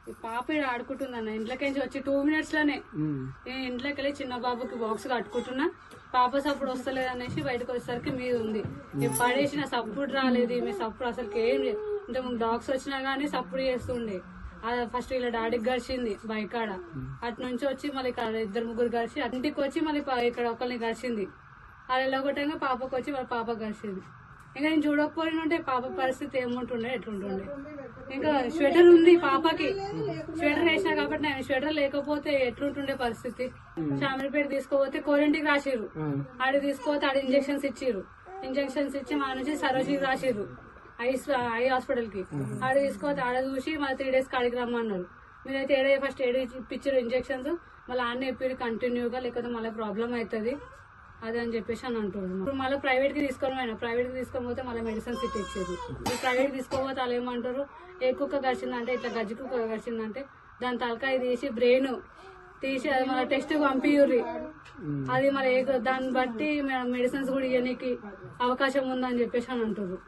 ఈ పాప ఇక్కడ ఆడుకుంటుందన్న ఇంట్లోకి వచ్చి 2 minutes లోనే నేను ఇంట్లోకి వెళ్ళి చిన్న బాబుకి బాక్స్ కట్టుకుంటున్నా. పాప సప్పుడు వస్తలేదు అనేసి బయటకు వచ్చేసరికి మీద ఉంది. నేను పడేసిన సప్పుడు రాలేదు, మీ సప్పుడు అసలు ఏం లేదు. అంటే డాగ్స్ వచ్చినా గానీ సప్పుడు చేస్తుండే. ఫస్ట్ ఇలా డాడీకి గడిచింది బైక్ కాడ, అటు నుంచి వచ్చి మళ్ళీ ఇక్కడ 2-3 గడిచి ఇంటికి వచ్చి మళ్ళీ ఇక్కడ ఒకరిని గడిచింది. అది వెళ్ళగొట్టంగా పాపకు వచ్చి వాళ్ళ పాప గడిచింది. ఇంకా నేను చూడకపోయినంటే పాప పరిస్థితి ఏముంటుండే ఎట్లుంటుండే. ఇంకా స్వెటర్ ఉంది పాపకి, స్వెటర్ వేసినా కాబట్టి నేను స్వెటర్ లేకపోతే ఎట్లుంటుండే పరిస్థితి. శామిలిపేట తీసుకోపోతే కోరెంటికి రాసిర్రు, ఆడి తీసుకోపోతే ఆడ ఇంజక్షన్స్ ఇచ్చిర్రు. ఇంజక్షన్స్ ఇచ్చి మా నుంచి సరోజికి రాసిర్రు ఐ హాస్పిటల్ కి. ఆడ తీసుకోపోతే ఆడ చూసి మళ్ళీ 3 days కాడికి రమ్మన్నారు. మీరైతే ఫస్ట్ ఏడు ఇప్పించారు ఇంజక్షన్స్, మళ్ళీ ఆడనే ఇప్పిరు కంటిన్యూగా, లేకపోతే మళ్ళీ ప్రాబ్లం అవుతుంది అదే అని చెప్పేసి అని అంటున్నారు. ఇప్పుడు మళ్ళీ ప్రైవేట్ కి తీసుకొని పోతే మళ్ళీ మెడిసిన్స్ ఇచ్చేది. ప్రైవేట్ తీసుకోపోతే వాళ్ళు ఏమంటారు, ఏ కుక్క గడిచిందంటే ఇట్లా గజ్జి కుక్క గడిచిందంటే దాని తలకాయ తీసి బ్రెయిన్ తీసి అది మళ్ళీ టెస్ట్ పంపియ్యుర్రి. అది మరి దాన్ని బట్టి మెడిసిన్స్ కూడా ఇవ్వడానికి అవకాశం ఉందని చెప్పేసి అని అంటారు.